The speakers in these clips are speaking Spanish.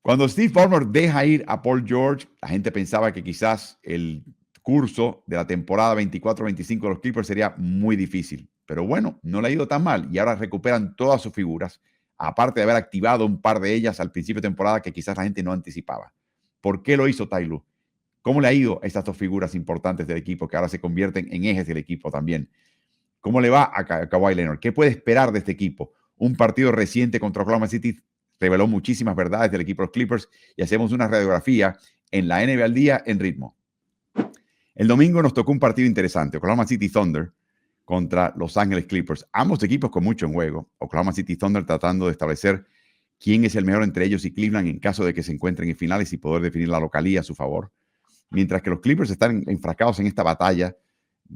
Cuando Steve Ballmer deja ir a Paul George, la gente pensaba que quizás el curso de la temporada 24-25 de los Clippers sería muy difícil. Pero bueno, no le ha ido tan mal y ahora recuperan todas sus figuras, aparte de haber activado un par de ellas al principio de temporada que quizás la gente no anticipaba. ¿Por qué lo hizo Ty Lue? ¿Cómo le ha ido a estas dos figuras importantes del equipo que ahora se convierten en ejes del equipo también? ¿Cómo le va a Kawhi Leonard? ¿Qué puede esperar de este equipo? Un partido reciente contra Oklahoma City reveló muchísimas verdades del equipo de los Clippers y hacemos una radiografía en la NBA al día en ritmo. El domingo nos tocó un partido interesante, Oklahoma City Thunder contra Los Ángeles Clippers. Ambos equipos con mucho en juego. Oklahoma City Thunder tratando de establecer quién es el mejor entre ellos y Cleveland en caso de que se encuentren en finales y poder definir la localía a su favor. Mientras que los Clippers están enfrascados en esta batalla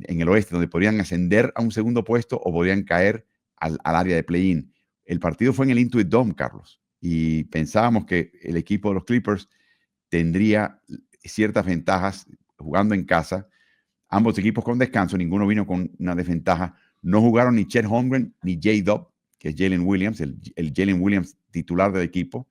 en el oeste, donde podrían ascender a un segundo puesto o podrían caer al área de play-in. El partido fue en el Intuit Dome, Carlos, y pensábamos que el equipo de los Clippers tendría ciertas ventajas jugando en casa. Ambos equipos con descanso, ninguno vino con una desventaja. No jugaron ni Chet Holmgren ni J-Dub, que es Jalen Williams, el Jalen Williams titular del equipo.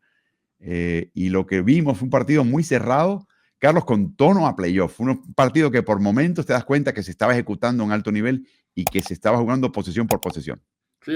Y lo que vimos fue un partido muy cerrado, Carlos, con tono a playoff. Fue un partido que por momentos te das cuenta que se estaba ejecutando a un alto nivel y que se estaba jugando posesión por posesión. Sí,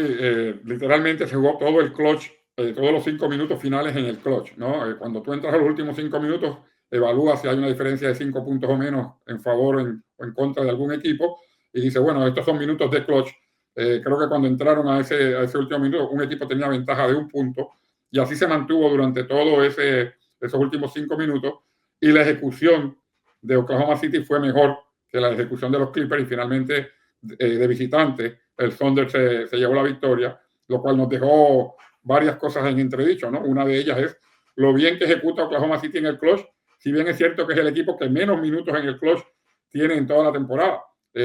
literalmente se jugó todo el clutch, todos los 5 minutos finales en el clutch, ¿no? Cuando tú entras a los últimos 5 minutos, evalúa si hay una diferencia de 5 puntos o menos en favor o en contra de algún equipo y dice, bueno, estos son minutos de clutch. Creo que cuando entraron a ese último minuto, un equipo tenía ventaja de 1 punto y así se mantuvo durante todo esos últimos 5 minutos y la ejecución de Oklahoma City fue mejor que la ejecución de los Clippers y finalmente de visitante el Thunder se llevó la victoria, lo cual nos dejó varias cosas en entredicho, ¿no? Una de ellas es lo bien que ejecuta Oklahoma City en el clutch, si bien es cierto que es el equipo que menos minutos en el clutch tiene en toda la temporada.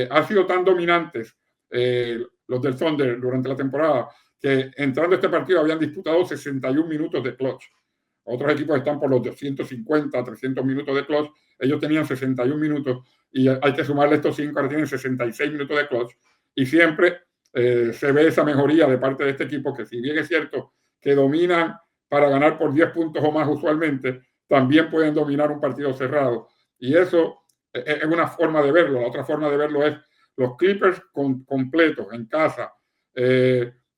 Han sido tan dominantes los del Thunder durante la temporada que entrando a este partido habían disputado 61 minutos de clutch. Otros equipos están por los 250, 300 minutos de clutch. Ellos tenían 61 minutos y hay que sumarle estos 5, ahora tienen 66 minutos de clutch. Y siempre se ve esa mejoría de parte de este equipo que, si bien es cierto que dominan para ganar por 10 puntos o más usualmente, también pueden dominar un partido cerrado. Y eso es una forma de verlo. La otra forma de verlo es los Clippers completos en casa,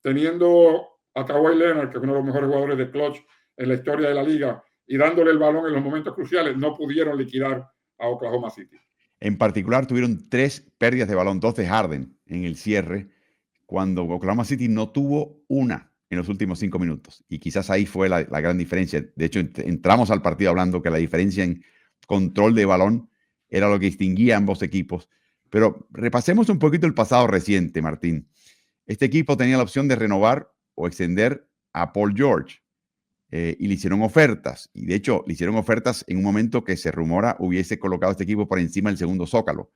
teniendo a Kawhi Leonard, que es uno de los mejores jugadores de clutch en la historia de la liga, y dándole el balón en los momentos cruciales, no pudieron liquidar a Oklahoma City. En particular, tuvieron 3 pérdidas de balón, 2 de Harden en el cierre, cuando Oklahoma City no tuvo una en los últimos 5 minutos. Y quizás ahí fue la gran diferencia. De hecho, entramos al partido hablando que la diferencia en control de balón era lo que distinguía a ambos equipos. Pero repasemos un poquito el pasado reciente, Martín. Este equipo tenía la opción de renovar o extender a Paul George. Y le hicieron ofertas. Y de hecho, le hicieron ofertas en un momento que se rumora hubiese colocado a este equipo por encima del segundo zócalo.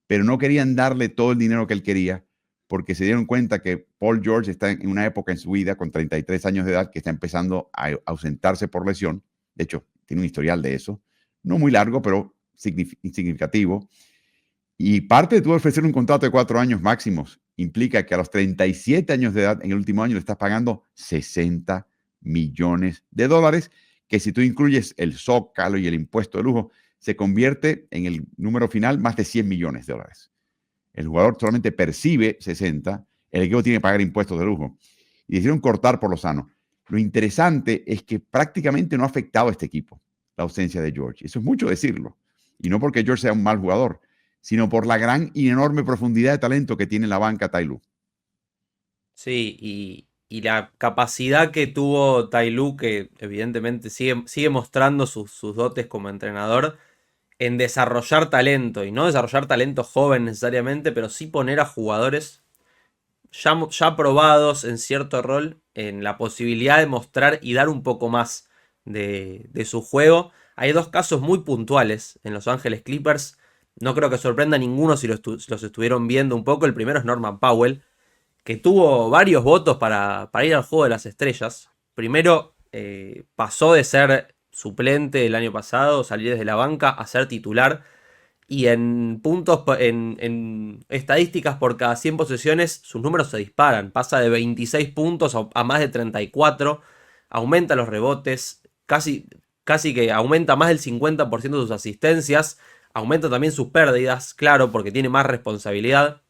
Pero no querían darle todo el dinero que él quería porque se dieron cuenta que Paul George está en una época en su vida con 33 años de edad que está empezando a ausentarse por lesión. De hecho, tiene un historial de eso. No muy largo, pero significativo. Y parte de tu ofrecer un contrato de 4 años máximos implica que a los 37 años de edad, en el último año, le estás pagando 60 millones de dólares, que si tú incluyes el zócalo y el impuesto de lujo, se convierte en el número final más de 100 millones de dólares. El jugador solamente percibe 60, el equipo tiene que pagar impuestos de lujo. Y decidieron cortar por lo sano. Lo interesante es que prácticamente no ha afectado a este equipo la ausencia de George. Eso es mucho decirlo. Y no porque George sea un mal jugador, sino por la gran y enorme profundidad de talento que tiene la banca Ty Lue. Sí, y la capacidad que tuvo Ty Lue, que evidentemente sigue mostrando sus dotes como entrenador, en desarrollar talento, y no desarrollar talento joven necesariamente, pero sí poner a jugadores ya probados en cierto rol, en la posibilidad de mostrar y dar un poco más de su juego. Hay dos casos muy puntuales en Los Ángeles Clippers. No creo que sorprenda a ninguno si los estuvieron viendo un poco. El primero es Norman Powell, que tuvo varios votos para ir al Juego de las Estrellas. Primero pasó de ser suplente el año pasado, salir desde la banca, a ser titular. Y en puntos, en estadísticas por cada 100 posesiones, sus números se disparan. Pasa de 26 puntos a más de 34. Aumenta los rebotes. casi que aumenta más del 50% de sus asistencias, aumenta también sus pérdidas, claro, porque tiene más responsabilidad,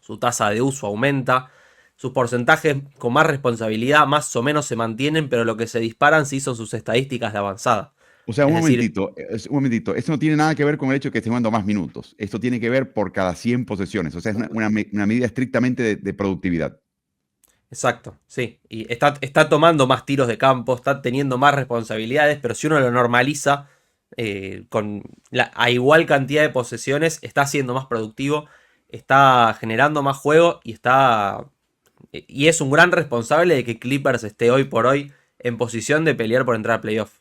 su tasa de uso aumenta, sus porcentajes con más responsabilidad más o menos se mantienen, pero lo que se disparan sí son sus estadísticas de avanzada. O sea, Es decir, un momentito. Esto no tiene nada que ver con el hecho de que esté jugando más minutos. Esto tiene que ver por cada 100 posesiones. O sea, es una medida estrictamente de productividad. exacto, sí. Y está tomando más tiros de campo, está teniendo más responsabilidades, pero si uno lo normaliza a igual cantidad de posesiones, está siendo más productivo, está generando más juego y es un gran responsable de que Clippers esté hoy por hoy en posición de pelear por entrar a playoff.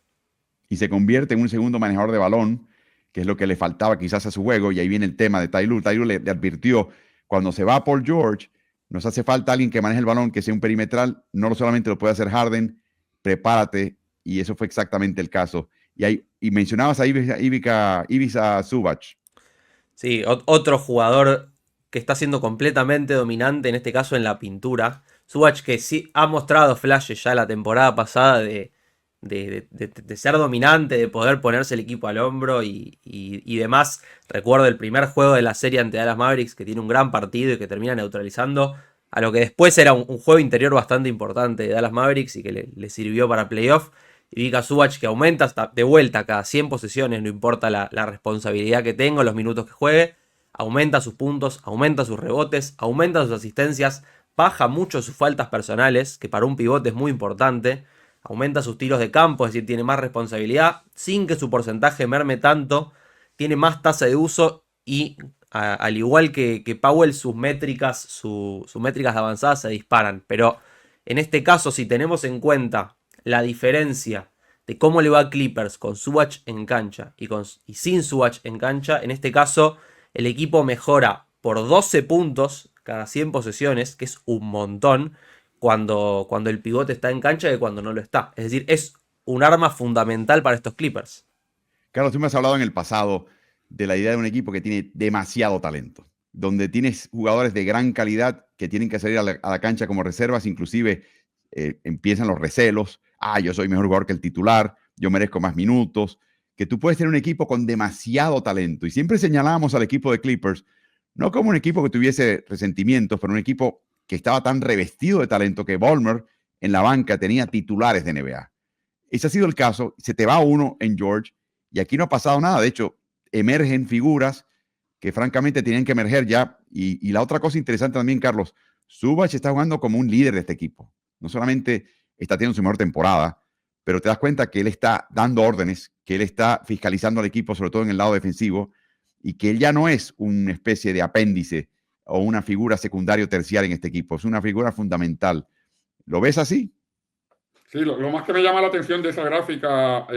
Y se convierte en un segundo manejador de balón, que es lo que le faltaba quizás a su juego. Y ahí viene el tema de Ty Lue. Ty Lue le advirtió, cuando se va Paul George, nos hace falta alguien que maneje el balón, que sea un perimetral. No solamente lo puede hacer Harden, prepárate. Y eso fue exactamente el caso. Y mencionabas a Ivica Zubac. Sí, otro jugador que está siendo completamente dominante, en este caso en la pintura. Zubac que sí ha mostrado flashes ya la temporada pasada de ser dominante, de poder ponerse el equipo al hombro y demás. Recuerdo el primer juego de la serie ante Dallas Mavericks, que tiene un gran partido y que termina neutralizando a lo que después era un juego interior bastante importante de Dallas Mavericks y que le sirvió para playoff. Y Vika Zubac que aumenta hasta de vuelta cada 100 posesiones, no importa la responsabilidad que tenga, los minutos que juegue, aumenta sus puntos, aumenta sus rebotes, aumenta sus asistencias, baja mucho sus faltas personales, que para un pivote es muy importante, aumenta sus tiros de campo, es decir, tiene más responsabilidad, sin que su porcentaje merme tanto, tiene más tasa de uso y al igual que Powell, sus métricas de avanzada se disparan, pero en este caso, si tenemos en cuenta la diferencia de cómo le va a Clippers con Zubac en cancha y sin Zubac en cancha, en este caso el equipo mejora por 12 puntos cada 100 posesiones, que es un montón cuando el pivote está en cancha que cuando no lo está. Es decir, es un arma fundamental para estos Clippers. Carlos, tú me has hablado en el pasado de la idea de un equipo que tiene demasiado talento, donde tienes jugadores de gran calidad que tienen que salir a la cancha como reservas, inclusive empiezan los recelos. Yo soy mejor jugador que el titular, yo merezco más minutos. Que tú puedes tener un equipo con demasiado talento. Y siempre señalábamos al equipo de Clippers, no como un equipo que tuviese resentimientos, pero un equipo que estaba tan revestido de talento que Ballmer en la banca tenía titulares de NBA. Ese ha sido el caso. Se te va uno en George y aquí no ha pasado nada. De hecho, emergen figuras que francamente tenían que emerger ya. Y la otra cosa interesante también, Carlos, Zubac está jugando como un líder de este equipo. No solamente está teniendo su mejor temporada, pero te das cuenta que él está dando órdenes, que él está fiscalizando al equipo, sobre todo en el lado defensivo, y que él ya no es una especie de apéndice o una figura secundaria o terciaria en este equipo, es una figura fundamental. ¿Lo ves así? Sí, lo más que me llama la atención de esa gráfica,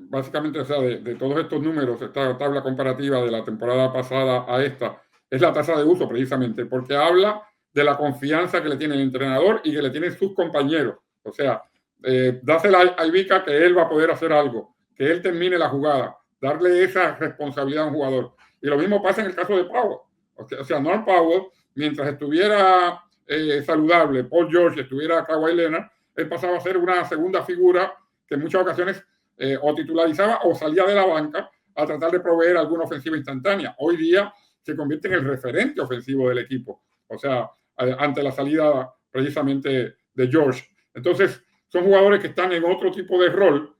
básicamente, o sea, de todos estos números, esta tabla comparativa de la temporada pasada a esta, es la tasa de uso precisamente, porque habla de la confianza que le tiene el entrenador y que le tienen sus compañeros. O sea, dásela a Ivica que él va a poder hacer algo, que él termine la jugada, darle esa responsabilidad a un jugador. Y lo mismo pasa en el caso de Powell. O sea, Norm Powell, mientras estuviera saludable, Paul George, estuviera Kawhi Leonard, él pasaba a ser una segunda figura que en muchas ocasiones o titularizaba o salía de la banca a tratar de proveer alguna ofensiva instantánea. Hoy día se convierte en el referente ofensivo del equipo, o sea, ante la salida precisamente de George. Entonces, son jugadores que están en otro tipo de rol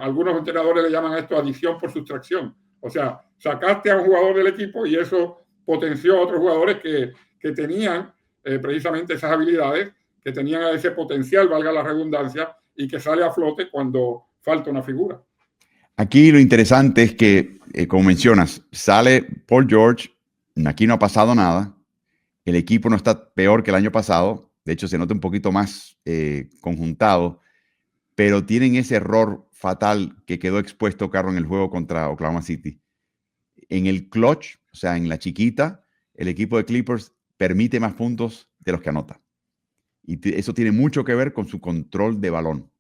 algunos entrenadores le llaman a esto adición por sustracción. O sea, sacaste a un jugador del equipo y eso potenció a otros jugadores que tenían precisamente esas habilidades, que tenían ese potencial, valga la redundancia, y que sale a flote cuando falta una figura. Aquí lo interesante es que, como mencionas, sale Paul George, aquí no ha pasado nada, el equipo no está peor que el año pasado, de hecho se nota un poquito más conjuntado, pero tienen ese error fatal que quedó expuesto, Carlos, en el juego contra Oklahoma City. En el clutch, o sea, en la chiquita, el equipo de Clippers permite más puntos de los que anota. Y eso tiene mucho que ver con su control de balón.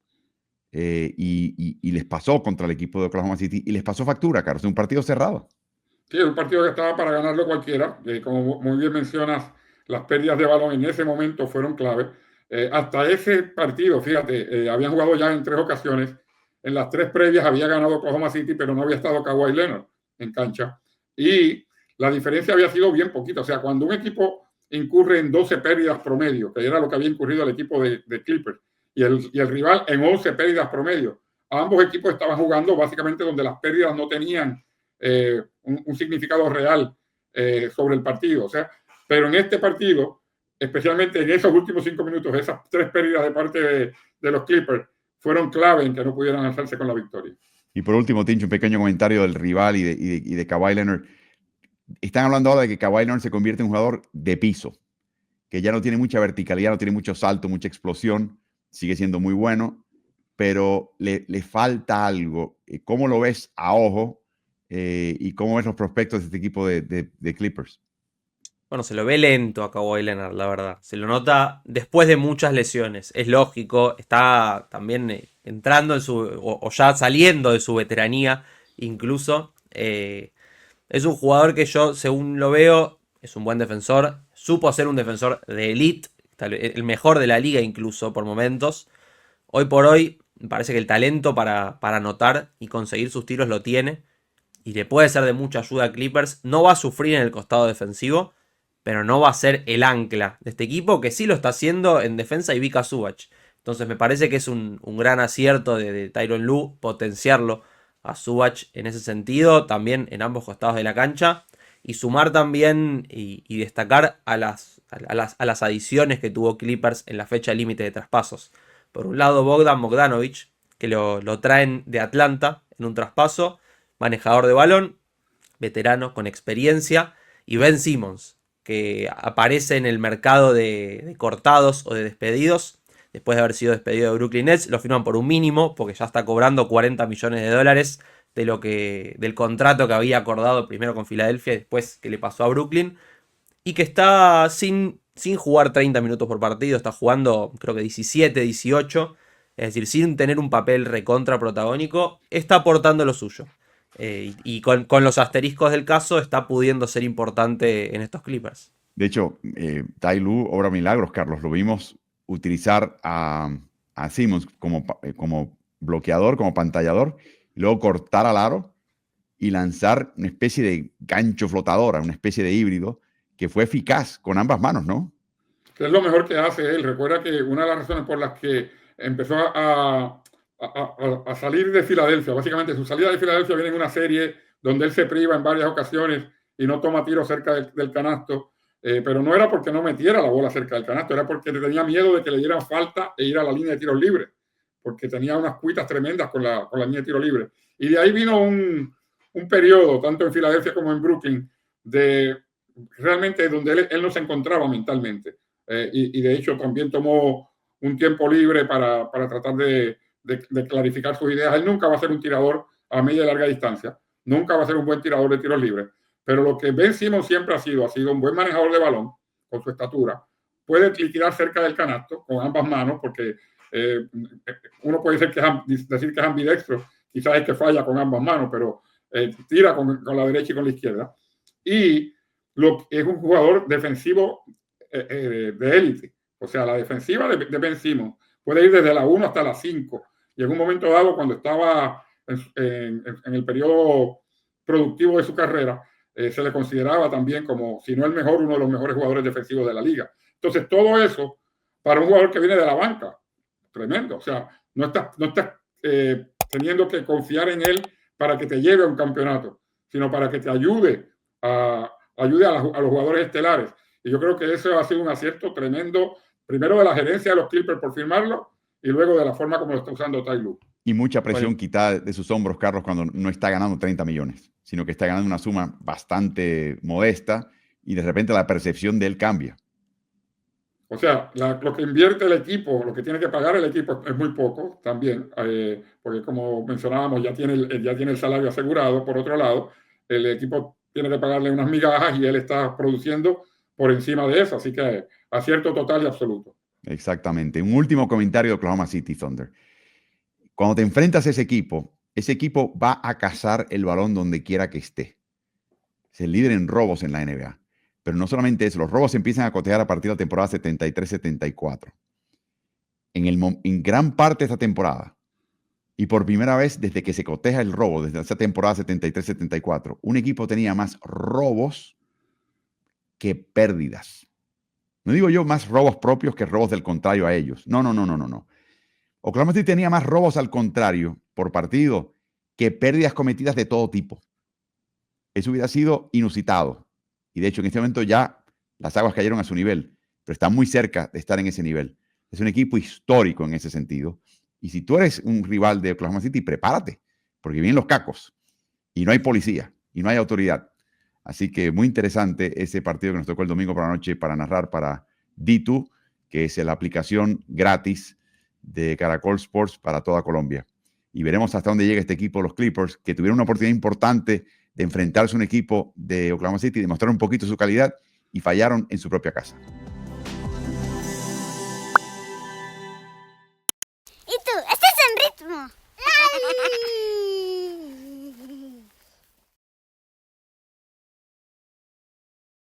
Y les pasó contra el equipo de Oklahoma City y les pasó factura, Carlos, un partido cerrado. Sí, es un partido que estaba para ganarlo cualquiera. Como muy bien mencionas, las pérdidas de balón en ese momento fueron clave. Hasta ese partido, fíjate, habían jugado ya en 3 ocasiones. En las 3 previas había ganado Oklahoma City, pero no había estado Kawhi Leonard en cancha. Y la diferencia había sido bien poquita. O sea, cuando un equipo incurre en 12 pérdidas promedio, que era lo que había incurrido el equipo de Clippers, y el rival en 11 pérdidas promedio, ambos equipos estaban jugando básicamente donde las pérdidas no tenían un significado real sobre el partido. O sea, pero en este partido, especialmente en esos últimos 5 minutos, esas 3 pérdidas de parte de los Clippers fueron clave en que no pudieran alzarse con la victoria. Y por último, Tincho, un pequeño comentario del rival y de Kawhi Leonard. Están hablando ahora de que Kawhi Leonard se convierte en un jugador de piso, que ya no tiene mucha verticalidad, no tiene mucho salto, mucha explosión, sigue siendo muy bueno, pero le falta algo. ¿Cómo lo ves a ojo y cómo ves los prospectos de este equipo de Clippers? Bueno, se lo ve lento a Kawhi Leonard, la verdad. Se lo nota después de muchas lesiones. Es lógico, está también entrando en o ya saliendo de su veteranía, incluso. Es un jugador que yo, según lo veo, es un buen defensor. Supo ser un defensor de elite, el mejor de la liga incluso por momentos. Hoy por hoy, me parece que el talento para anotar y conseguir sus tiros lo tiene. Y le puede ser de mucha ayuda a Clippers. No va a sufrir en el costado defensivo, pero no va a ser el ancla de este equipo, que sí lo está haciendo en defensa y Vika Zubac. Entonces me parece que es un gran acierto de Tyronn Lue potenciarlo a Zubac en ese sentido, también en ambos costados de la cancha, y sumar también y destacar a las adiciones que tuvo Clippers en la fecha límite de traspasos. Por un lado, Bogdan Bogdanovic, que lo traen de Atlanta en un traspaso, manejador de balón, veterano con experiencia, y Ben Simmons, que aparece en el mercado de cortados o de despedidos. Después de haber sido despedido de Brooklyn Nets, lo firman por un mínimo, porque ya está cobrando $40 millones del contrato que había acordado primero con Filadelfia y después que le pasó a Brooklyn. Y que está sin jugar 30 minutos por partido, está jugando creo que 17, 18. Es decir, sin tener un papel recontra protagónico, está aportando lo suyo. Y con los asteriscos del caso está pudiendo ser importante en estos Clippers. De hecho, Ty Lue obra milagros, Carlos. Lo vimos utilizar a Simmons como bloqueador, como pantallador, y luego cortar al aro y lanzar una especie de gancho flotadora, una especie de híbrido que fue eficaz con ambas manos, ¿no? Que es lo mejor que hace él. Recuerda que una de las razones por las que empezó a salir de Filadelfia, básicamente su salida de Filadelfia viene en una serie donde él se priva en varias ocasiones y no toma tiros cerca del canasto, pero no era porque no metiera la bola cerca del canasto, era porque tenía miedo de que le dieran falta e ir a la línea de tiros libres, porque tenía unas cuitas tremendas con la línea de tiros libres. Y de ahí vino un periodo, tanto en Filadelfia como en Brooklyn, de realmente donde él no se encontraba mentalmente. Y de hecho también tomó un tiempo libre para tratar de clarificar sus ideas. Él nunca va a ser un tirador a media y larga distancia, nunca va a ser un buen tirador de tiros libres, pero lo que Ben Simmons siempre ha sido un buen manejador de balón con su estatura, puede liquidar cerca del canasto con ambas manos, porque uno puede decir que es ambidextro, quizás es que falla con ambas manos, pero tira con la derecha y con la izquierda. Y es un jugador defensivo de élite. O sea, la defensiva de Ben Simmons puede ir desde la 1 hasta la 5. Y en un momento dado, cuando estaba en el periodo productivo de su carrera, se le consideraba también como, si no el mejor, uno de los mejores jugadores defensivos de la liga. Entonces, todo eso, para un jugador que viene de la banca, tremendo. O sea, no estás teniendo que confiar en él para que te lleve a un campeonato, sino para que te ayude a los jugadores estelares. Y yo creo que eso ha sido un acierto tremendo, primero de la gerencia de los Clippers por firmarlo y luego de la forma como lo está usando Ty Lue. Y mucha presión quitada de sus hombros, Carlos, cuando no está ganando 30 millones, sino que está ganando una suma bastante modesta y de repente la percepción de él cambia. O sea, lo que invierte el equipo, lo que tiene que pagar el equipo es muy poco también, porque como mencionábamos, ya tiene el salario asegurado. Por otro lado, el equipo tiene que pagarle unas migajas y él está produciendo por encima de eso. Así que acierto total y absoluto. Exactamente. Un último comentario de Oklahoma City Thunder. Cuando te enfrentas a ese equipo va a cazar el balón donde quiera que esté. Es el líder en robos en la NBA. Pero no solamente eso, los robos empiezan a cotear a partir de la temporada 73-74. en gran parte de esta temporada, y por primera vez desde que se coteja el robo, desde esa temporada 73-74, un equipo tenía más robos que pérdidas. No digo yo más robos propios que robos del contrario a ellos. No. Oklahoma City tenía más robos al contrario por partido que pérdidas cometidas de todo tipo. Eso hubiera sido inusitado. Y de hecho, en este momento ya las aguas cayeron a su nivel, pero está muy cerca de estar en ese nivel. Es un equipo histórico en ese sentido. Y si tú eres un rival de Oklahoma City, prepárate, porque vienen los cacos y no hay policía y no hay autoridad. Así que muy interesante ese partido que nos tocó el domingo por la noche para narrar para D2, que es la aplicación gratis de Caracol Sports para toda Colombia. Y veremos hasta dónde llega este equipo, los Clippers, que tuvieron una oportunidad importante de enfrentarse a un equipo de Oklahoma City, demostrar un poquito su calidad y fallaron en su propia casa. ¿Y tú? ¿Estás en ritmo?